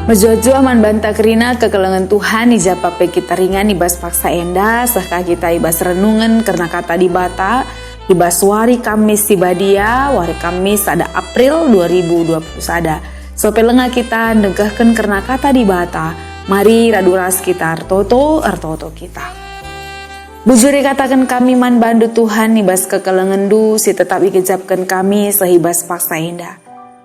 Menjua-jua man banta kerina kekelengan Tuhan ijapa pe kita ringan ibas paksa enda sehka kita ibas renungan karena kata di bata ibas wari Kamis sibadia wari Kamis ada April 2020 sada. So pelenga kita negahkan karena kata di bata mari raduras kita artoto kita. Bujuri katakan kami man bandu Tuhan ibas kekelengan du si tetap ikejapkan kami sehibas paksa enda.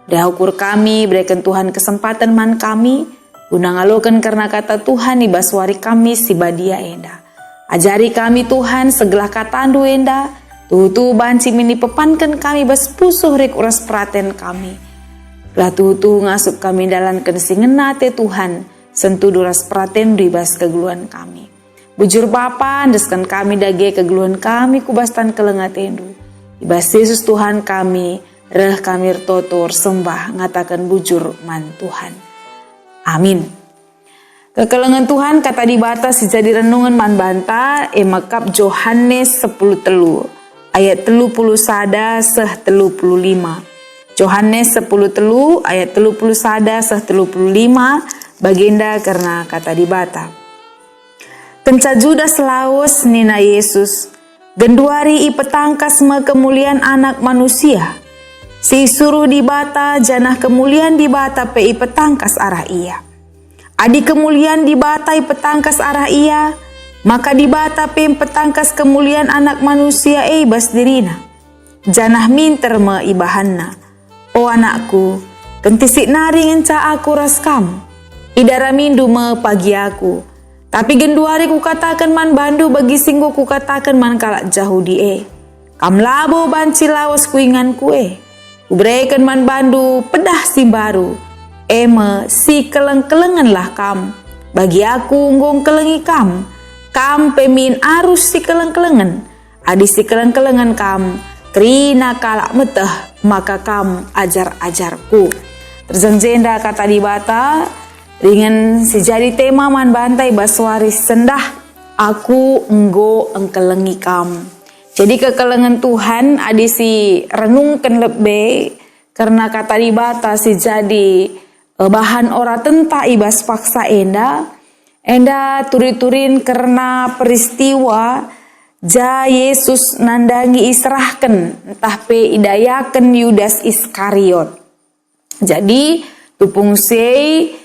Dah ukur kami, berikan Tuhan kesempatan man kami, guna ngalokan karena kata Tuhan ibas wari kami si badia enda. Ajari kami Tuhan segala kata andu enda, tuhu banci mini pepankan kami bas pusuh rek uras praten kami. Lah tuhu ngasup kami dalam kesingenate Tuhan, sentuh duras praten ribas keguluan kami. Bujur Bapa, andeskan kami dage keguluan kami kubastan kelengatendu. Ibas Yesus Tuhan kami, reh kami totor sembah ngatakan bujur man Tuhan. Amin. Kekelengan Tuhan kata di batas jadi renungan man banta emakap Yohanes 10 telu ayat 30 sada seh 35. Yohanes 10 telu ayat 30 sada seh 35 bagenda karena kata di bata. Kenca Judas laos nina Yesus genduari ipetangkas me kemuliaan anak manusia. Si suruh di bata janah kemuliaan di bata pe petangkas arah ia. Adi kemuliaan di bata petangkas arah ia, maka di bata pe petangkas kemuliaan anak manusia bas dirina. Janah minter me ibahanna. O anakku, kentisik nari ngenca aku raskam. Idara mindu me pagi aku. Tapi genduari ku katakan man bandu bagi singgo ku katakan man kalak jauh die. Kam labo banci lawas kuingan kue. Ubrekan man bandu pedah si baru. Eme si keleng-kelengan kam. Bagi aku nggong kelengi kam. Kam pemin arus si keleng-kelengan. Adi si keleng-kelengan kam. Krina kalak meteh maka kam ajar-ajarku. Terjengjenda kata di bata. Ringan si jadi tema man bantai baswaris sendah. Aku nggo engkelengi kam. Jadi kekelengan Tuhan adi si renungkan lebih karena kata di bata si jadi bahan ora tenta ibas paksa enda turi-turin karena peristiwa ja Yesus nandangi israhkan entah pe idayakan Yudas Iskariot. Jadi tupung sei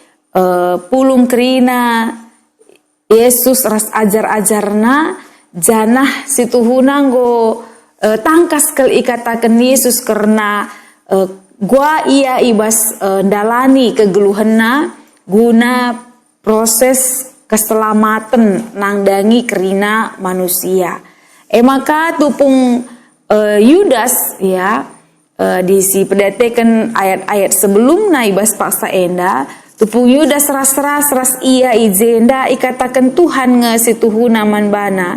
pulung kerina Yesus ras ajar-ajarna janah situhuna nggo tangkas kel ikatakan Yesus karena gua ia ibas dalani kegeluhenna guna proses keselamatan nangdangi kerina manusia. Maka tupung Yudas ya disi pedatekan ayat-ayat sebelumna ibas paksa enda tupung Yudas ras ia izenda ikatakan Tuhan nge situhuna man bana.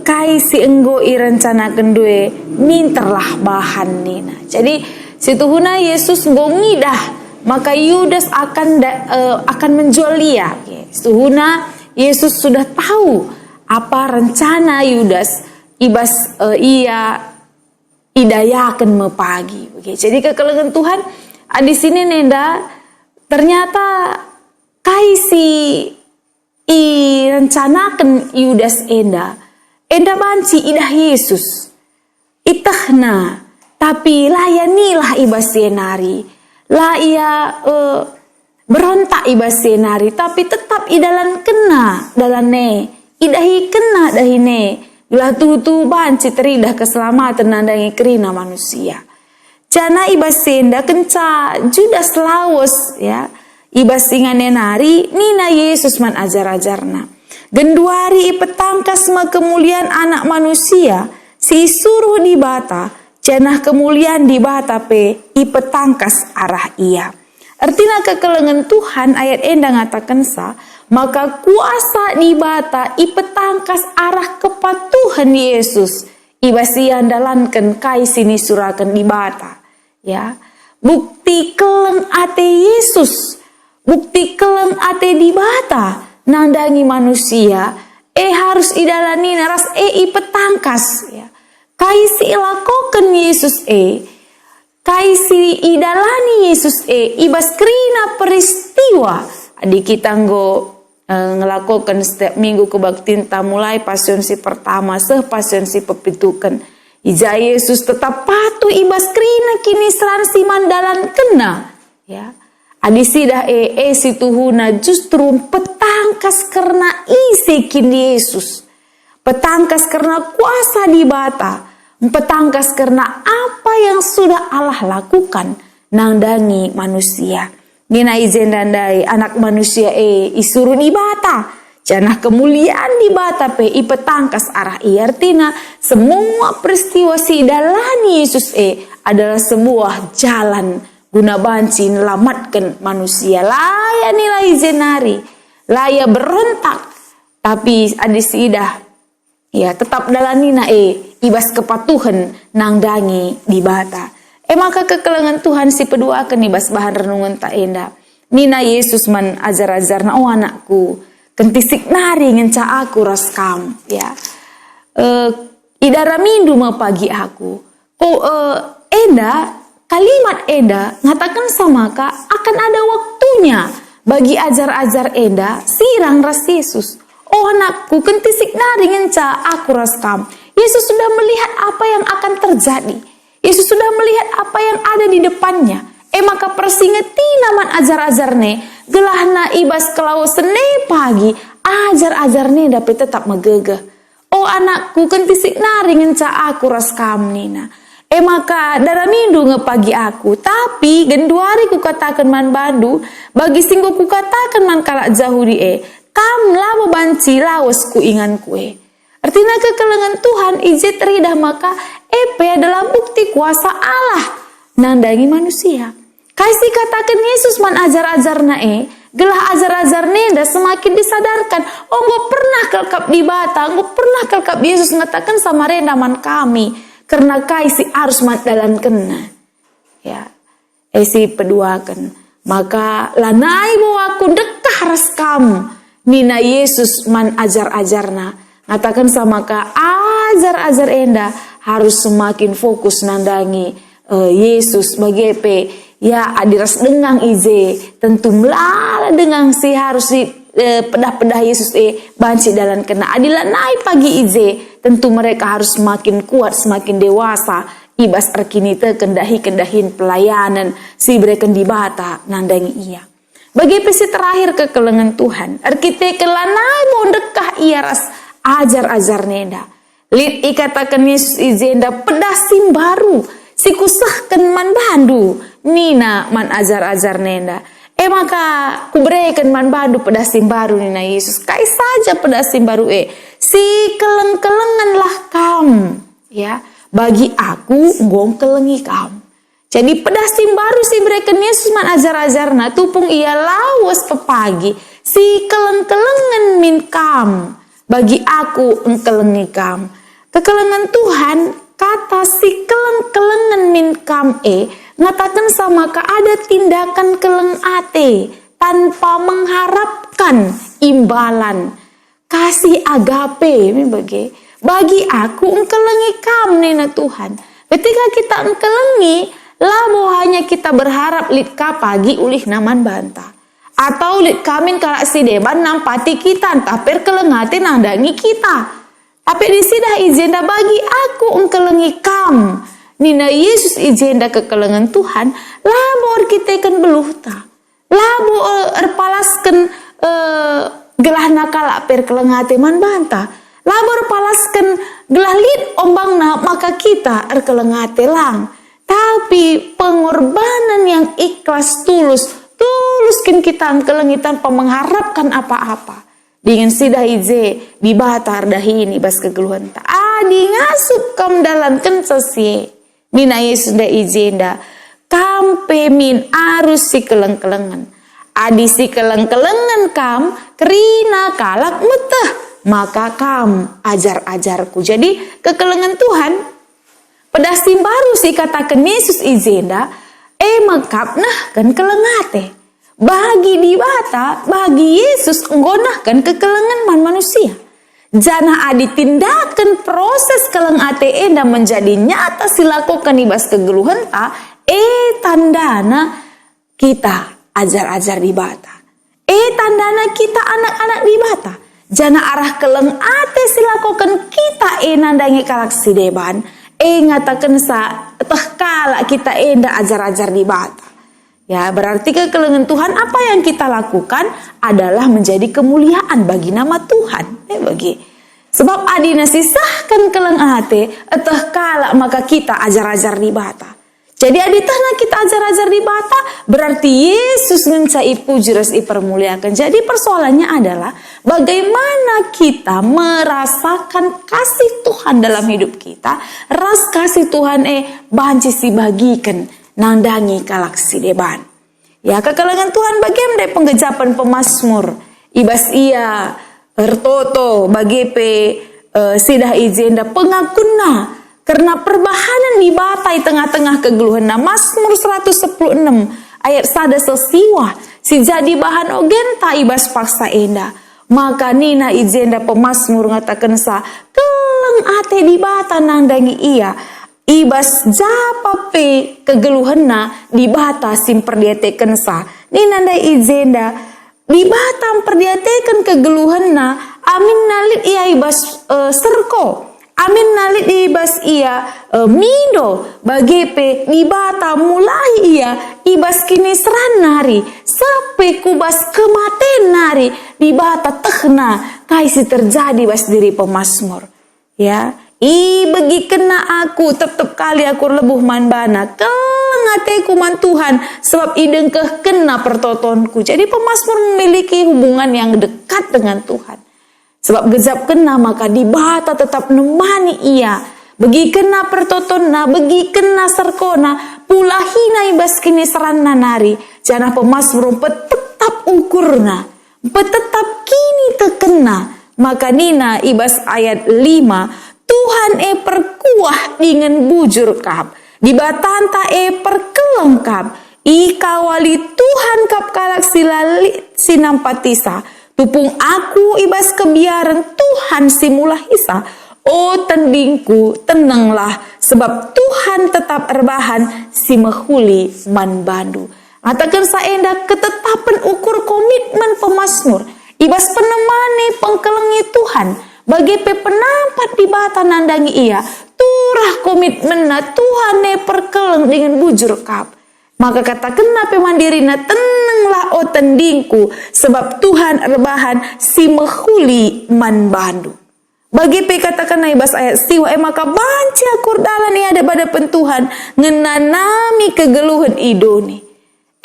Kai si enggo irencana kendue minterlah bahan nina. Jadi situhuna Yesus ngongidah maka Yudas akan menjual dia. Situhuna Yesus sudah tahu apa rencana Yudas ibas ia idayakan mepagi. Jadi kekelengan Tuhan di sini nenda ternyata kai si rencanakan Yudas enda banci idah Yesus itahna tapi layanilah ibas senari lah ia berontak ibas senari tapi tetap idalan kena dalane idahi kena dahine lah tuh banci teridah keselamatan nandangi kerina manusia jana ibas senda kenca Judas lawas ya ibas ingane nari nina Yesus man ajar-ajarna. Genduari petangkas ma kemuliaan anak manusia si suruh di bata janah kemuliaan di bata pe ipetangkas arah ia. Artinya kekelengan Tuhan ayat enda ngatakan sa maka kuasa di bata ipetangkas arah kepada Tuhan Yesus ibas ia andalankan kai sini surakan di bata ya. Bukti keleng ate Yesus bukti keleng ate di bata nandangi manusia harus idalani naras ipetangkas ya. Kai si lakokan Yesus kaisi idalani Yesus ibas kerina peristiwa adi kita ngelakukan setiap minggu kebaktian mulai pasionsi pertama pasionsi pepitukan ija Yesus tetap patuh ibas kerina kini seransi mandalan kena ya adi sidah situhuna justru petangkas karena isi kini Yesus petangkas karena kuasa di bata petangkas karena apa yang sudah Allah lakukan nangdangi manusia. Nina izen dandai anak manusia isurun ibata. Janah kemuliaan di bata ipetangkas arah artina semua peristiwa si dalani Yesus adalah sebuah jalan guna banci melamatkan manusia. Laya nilai zenari. Laya berontak. Tapi adis idah ya tetap dalanina ibas kepatuhan nangdangi di bata. Maka kekelengan Tuhan si pedua akan ibas bahan renungan tak enda. Nina Yesus man ajar-ajar na anakku. Kentisik nari ngenca aku raskam. Ya. Idara mindu pagi aku. Enda, kalimat enda ngatakan sama ka akan ada waktunya. Bagi ajar-ajar enda sirang ras Yesus. Oh anakku kentisik nari ngenca aku raskam. Yesus sudah melihat apa yang akan terjadi. Yesus sudah melihat apa yang ada di depannya. Maka persingeti naman ajar-ajarne. Gelahna ibas kelau sene pagi. Ajar-ajarne dapat tetap megegeh. Oh anakku kentisik nari ngenca aku raskam nina. Maka daramindu ngepagi aku. Tapi genduari ku katakan man bandu. Bagi singgo ku katakan man kalak jahudi kam lama banci lawas ku ingan kue. Artinya kekelengan Tuhan ijit ridah maka adalah bukti kuasa Allah nandangi manusia. Kasih katakan Yesus man ajar-ajarna gelah ajar-ajar nenda semakin disadarkan. Oh nggak pernah kelkap di bata, nggak pernah kelkap Yesus ngatakan sama renda man kami karena kasih harus mat dalan kena. Ya, esi peduakan maka lanai bawa aku dekah ras kamu. Nina Yesus man ajar-ajarna ngatakan sama ka ajar-ajar enda harus semakin fokus nandangi Yesus bagi ya adiras dengang ize tentu melala dengang si harus si pedah-pedah Yesus banci dalam kena adilah naik pagi ize tentu mereka harus semakin kuat semakin dewasa ibas erkinite kendahin pelayanan si bereken di bata nandangi iya. Bagi pesi terakhir kekelengan Tuhan, arkitek kelanai mau dekah ia ras ajar-ajar nenda. Lid ikatakan Yesus izenda pedasim baru, si kusahkan man bandu, nina man ajar-ajar nenda. Maka kuberikan man bandu pedasim baru nina Yesus. Kai saja pedasim baru si keleng-kelengan lah kamu, ya. Bagi aku gong kelengi kamu. Jadi pedasim baru si berikan Yesus man ajar-ajarna tupung ia lawas pepagi si keleng-kelengan min kam bagi aku engkelengi kam. Kekelengan Tuhan kata si keleng-kelengan min kam ngatakan sama ka ada tindakan keleng ate tanpa mengharapkan imbalan kasih agape bagi aku engkelengi kam nena Tuhan. Ketika kita engkelengi labo hanya kita berharap lit ka pagi ulih naman banta. Atau lit kamin kalak si deban nampati kita taper kelengate nandangi kita. Tapi disidah izenda bagi aku engkelengi kam. Nina Yesus izenda kekelengan Tuhan. Labo kita kan beluhta. Labo erpalaskan gelah nakala per kelengate man banta. Labo erpalaskan gelah lit ombangna maka kita erkelengate lang. Tapi pengorbanan yang ikhlas tuluskan kita angkelengi tanpa mengharapkan apa-apa. Dengan sidah ize di batar dahini bas kegeluhan ta. Adi ngasup kam dalam kensesi. Nina Yesus da izenda. Kampe min arus si keleng-kelengan. Adi si keleng-kelengan kam kerina kalak metah. Maka kam ajar-ajarku. Jadi kekelengan Tuhan pedasim baru sih katakan Yesus izenda mengkap nah kan kelengate bagi di bata bagi Yesus nggonahkan kekelengan man manusia jana adi tindakan proses kelengate enda menjadi nyata silakukan ibas kegeluhan ta tandana kita ajar-ajar di bata. Tandana kita anak-anak di bata. Jana arah keleng ate silakokan kita nandangi kalaksi deban. Ngatakan sa teh kala kita enda ajar-ajar di bata. Ya, berarti kekelengan Tuhan apa yang kita lakukan adalah menjadi kemuliaan bagi nama Tuhan. Bagi. Sebab adina sisahkan keleng ate teh kala maka kita ajar-ajar di bata. Jadi aditahna kita ajar-ajar di bata berarti Yesus ngencai puji ras dipermuliakan. Jadi persoalannya adalah bagaimana kita merasakan kasih Tuhan dalam hidup kita. Ras kasih Tuhan banci si bagikan nandangi kalaksi deban. Ya kekelengan Tuhan bagaimana penggejapan pemazmur. Ibas ia ertoto bagi sidah izenda pengakuna. Karena perbahanan di batai tengah-tengah kegeluhan. Mazmur 116 ayat 1 sesiwa. Si jadi bahan ogenta ibas paksa enda. Maka nina izenda pemazmur ngatakan sa. Keleng ate di bata nandangi ia. Ibas japape kegeluhanna di bata simperdiatekan sa. Nina nda izenda. Di bata perdiatekan kegeluhanna. Amin nalit ia ibas serko. Amin nalit ibas ia mido bagepe di bata mulai ia ibas kini seran nari sampai kubas kematen nari di bata tehna kaisi terjadi bas diri pemazmur ya bagi kena aku tetep kali aku lebuh man bana kelengateku man Tuhan sebab idengkeh kena pertotonku. Jadi pemazmur memiliki hubungan yang dekat dengan Tuhan. Sebab gejap kena maka di bata tetap nemani ia. Bagi kena pertotonna, bagi kena serkona, pula hina ibas kini seranna nari. Jana pemazmur tetap ukurna, tetap kini tekena. Maka nina ibas ayat 5, Tuhan perkuah dengan bujur kap. Di batanta perkelengkap. Ikawali Tuhan kap kalak silali sinampatisa. Tupung aku ibas kebiaran Tuhan simulah hisa. Oh tendingku tenanglah. Sebab Tuhan tetap erbahan si mehuli man bandu. Ngatakan saenda ketetapan ukur komitmen pemazmur. Ibas penemani pengkelengi Tuhan. Bagi penampat di bata nandangi ia. Turah komitmenna Tuhan perkeleng dengan bujur kap. Maka katakanlah pemandirina tenanglah o tendingku. Sebab Tuhan erbahan si mehuli man bandu. Bagi katakan ibas ayat siwa maka banci akur dalan ada pada pentuhan. Ngenanami kegeluhan idoni.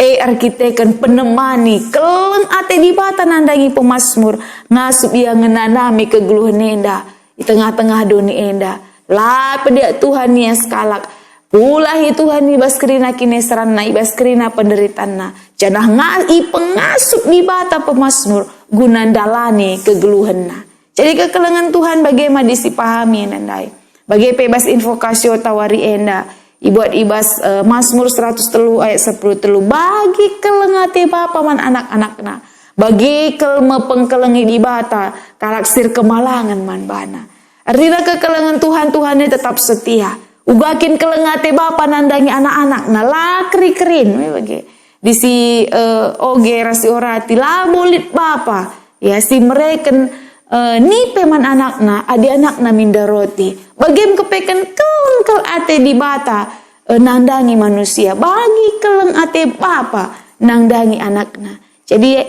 Arkitekan penemani keleng ate di bata nandangi pemazmur. Ngasup ia ngenanami kegeluhan enda. Di tengah-tengah doni enda. Lah pedia Tuhan yang sekalak. Pulahi Tuhan ibas kerina kini serana ibas kerina penderitanna. Janah ngai pengasup di bata pemazmur gunandalani kegeluhanna. Jadi kekelengan Tuhan bagaimana disipahami nandai. Bagi bebas invokasio tawari enda. Ibuat ibas Mazmur 103 ayat 10 bagi kelengate bapa man anak-anakna. Bagi kelme pengkelengi di bata kalaksir kemalangan man bana. Artinya kekelengan Tuhan tetap setia. Ugakin kelengate bapa nandangi anak-anak na lakri kerin bagi di si oge rasi orati la bolit bapa ya si mereken ni peman anakna adi anakna minda roti bagim kepeken keleng ate di bata nandangi manusia bagi keleng ate bapa nandangi anakna. Jadi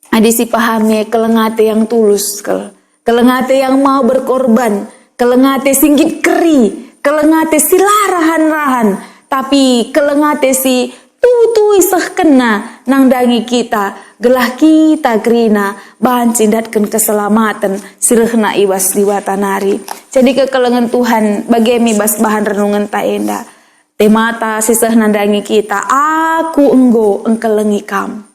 adi si pahami kelengate yang tulus kelengate yang mau berkorban. Kelengate singgit keri, kelengate si larahan-rahan, tapi kelengate si tutui seh kena nangdangi kita, gelah kita kerina, bahan cindatkan keselamatan, sirehna ibas di watanari. Jadi kekelengan Tuhan, bagemi bas bahan renungan taenda, temata siseh nandangi kita, aku enggo engkelengi kam.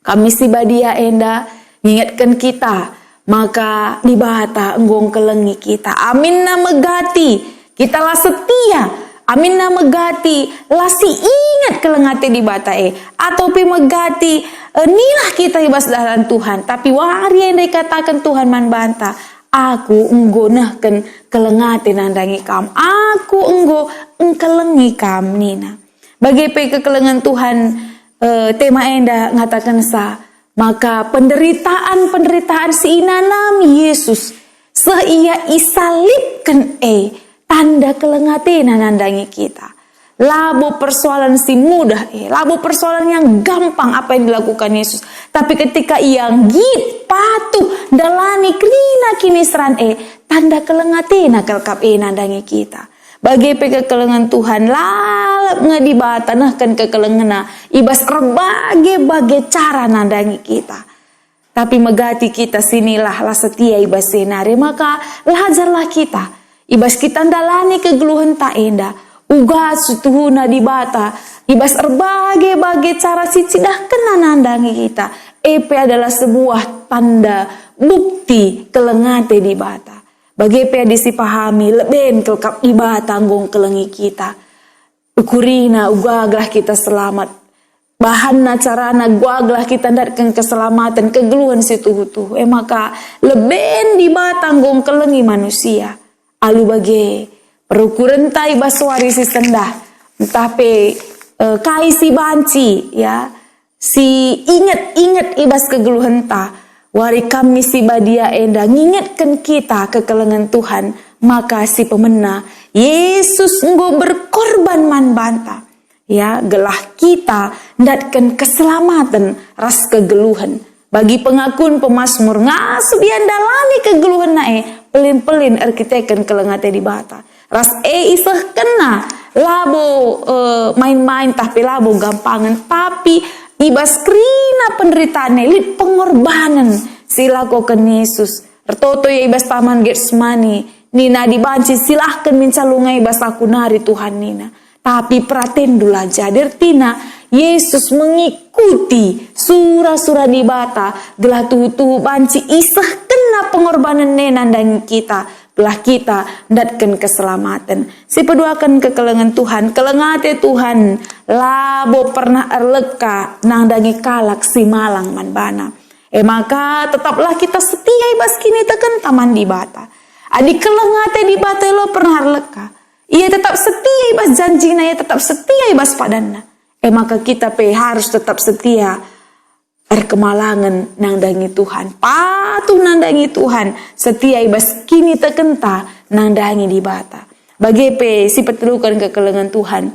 Kami si badia enda, ngingatkan kita, maka di bata enggong kelengi kita. Amin na megati. Kita lah setia. Amin na megati. Lasi ingat kelengate di bata Atau pi megati. Nilah kita ibas dalam Tuhan. Tapi wari yang dikatakan Tuhan man banta. aku enggo nahken kelengate nandangi kam, aku enggo engkelengi kam nina. Bagi kekelengan Tuhan, tema enda ngatakan maka penderitaan si inanami Yesus seia isalipkan tanda kelengate nandangi kita. Labo persoalan si mudah, labo persoalan yang gampang apa yang dilakukan Yesus. Tapi ketika ia patuh dalani krina kini seran tanda kelengate kelkap nandangi kita. Bagi kekelengan Tuhan lalap ngedibata nahkan kekelengena ibas berbagai cara nandangi kita. Tapi megati kita sinilah lah setia ibas senare, maka lajarlah kita ibas kita dalani kegeluhan tak enda ugat sutuhuna dibata ibas berbagai cara cidah kena nandangi kita. EP adalah sebuah tanda bukti kelengate dibata. Bagi pe disipahami leben kelkap iba tanggung kelengi kita. Ukurina ugaglah kita selamat. Bahanna carana guaglah kita ndatkan keselamatan kegeluhan situ-tuh. Maka leben diba tanggung kelengi manusia. Alu bagi perukuran tai baswari si sendah. Tapi kai si banci ya. Si ingat ibas kegeluhan ta. Wari kami si badia enda ngingetkan kita kekelengan Tuhan, maka si pemena Yesus nggo berkorban man banta ya gelah kita ndatkan keselamatan ras kegeluhan. Bagi pengakuan pemazmur ngasup dalani kegeluhan pelin-pelin arkiteken kelengate di bata ras isah kena labo main-main tapi labo gampangan tapi ibas krina penderitaan lit pengorbanan silakokan Yesus. Ertoto ya ibas taman Getsemani. Nina dibanci silahkan mincalungai ibas aku nari Tuhan Nina. Tapi pratendulah jadir tina Yesus mengikuti surah-surah di bata. Gelah tuhu banci isah kena pengorbanan nenandangi kita. Gelah kita ndatkan keselamatan. Si peduakan kekelengan Tuhan, kelengate Tuhan, labo pernah erleka nangdangi kalak si malang manbana. Maka tetaplah kita setia ibas kini teken taman di bata. Adik kelengate di bata lo pernah erleka. Ia tetap setia ibas janjina, ia tetap setia ibas padanna. Maka kita harus tetap setia kemalangan nandangi Tuhan, patuh nandangi Tuhan, setia ibas kini tekenta nandangi di bata. Bagi si petelukan kekelengan Tuhan,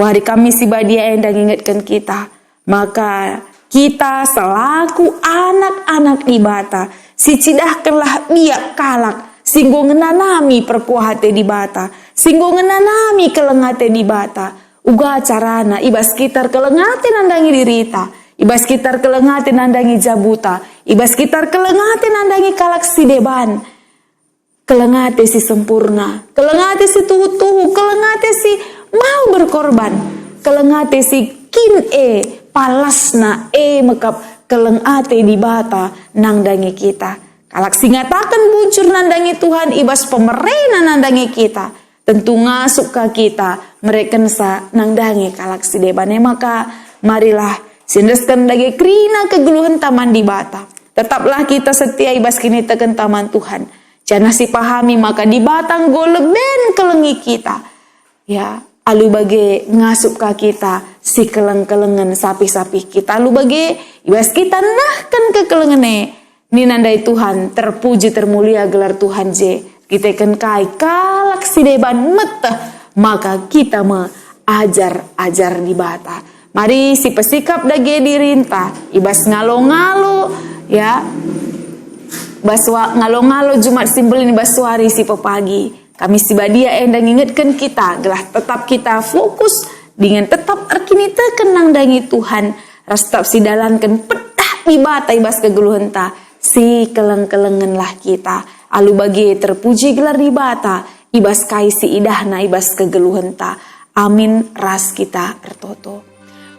wari kami si badia endang ingatkan kita, maka kita selaku anak-anak di bata, si cidahkanlah biak kalak, singgo ngenanami perpuahate di bata, singgo ngenanami kelengate di bata, uga carana ibas sekitar kelengate nandangi dirita. Ibas sekitar kelengate nandangi jabuta. Ibas sekitar kelengate nandangi kalak si deban. Kelengate si sempurna. Kelengate si tuhu-tuhu. Kelengate si mau berkorban. Kelengate si kin palasna mekap kelengate di bata nandangi kita. Kalak si ngatakan buncur nandangi Tuhan. Ibas pemerena nandangi kita. Tentu ngasuk ke kita. Mereka nandangi kalak si deban. Maka marilah sindeskan dagi krina kegeluhan taman di bata. Tetaplah kita setia ibas kini teken taman Tuhan. Jangan si pahami maka di batang goleben kelengi kita. Ya, alu bagi ngasup ke kita si keleng-kelengan sapi-sapi kita. Alu bagi ibas kita nahkan kekelengene. Ni nandai Tuhan terpuji termulia gelar Tuhan je. Kita kan kai kalak si deban meteh. Maka kita ajar di bata. Mari si pesikap dage dirinta, ibas ngalo-ngalo ya. Baswa ngalo-ngalo Jumat simbelin baswari si pepagi. Kami si badia endang ingatkan kita, gelah tetap kita fokus dengan tetap arkini tekenang dangi Tuhan. Ras tetap si dalankan pedah ibata ibas kegeluhan ta, si keleng-kelengan lah kita. Alu bagi terpuji gelar ibata, ibas kai si idahna ibas kegeluhan ta. Amin ras kita ertoto.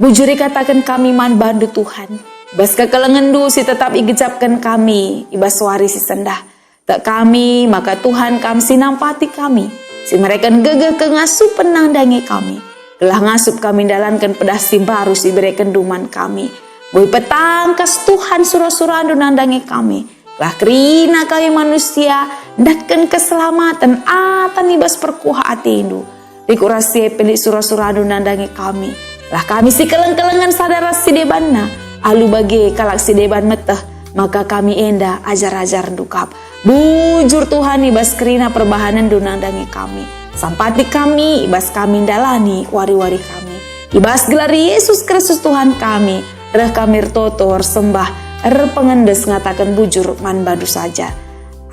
Bujuri katakan kami man bandu Tuhan. Ibas kekelengan du si tetap igecapkan kami. Ibas wari si sendah. Tak kami maka Tuhan kami sinampati kami. Si mereka gegeh ke ngasup penandangi kami. Gelah ngasup kami dalankan pedas si baru si berikan duman kami. Boy petangkas Tuhan surah-surah andu nandangi kami. Lah kerina kami manusia, dakkan keselamatan atan ibas perkuah atindu. Dikurasi pelik surah-surah nandangi kami. Lah kami si keleng-kelengan sadara si debanna. Alu bagi kalak si deban meteh, maka kami enda ajar-ajar dukap. Bujur Tuhan ibas kerina perbahanan nandangi kami. Sampati kami ibas kami dalani wari-wari kami. Ibas gelar Yesus Kristus Tuhan kami. Reh kami toto sembah. Pengendes ngatakan bujur man badu saja.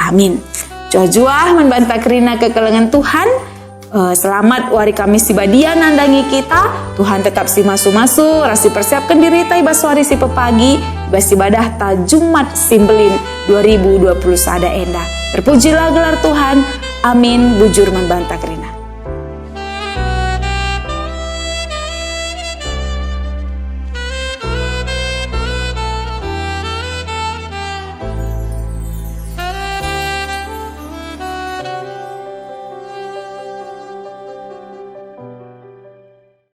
Amin. Jua membantah kerina kekelengan Tuhan. Selamat wari kami si badia nandangi kita. Tuhan tetap si masu-masu. Rasi persiapkan diri ta ibas wari si pepagi. Ibas ibadah ta Jumat Simbelin 2020 sada enda. Terpujilah gelar Tuhan. Amin. Bujur membantah kerina.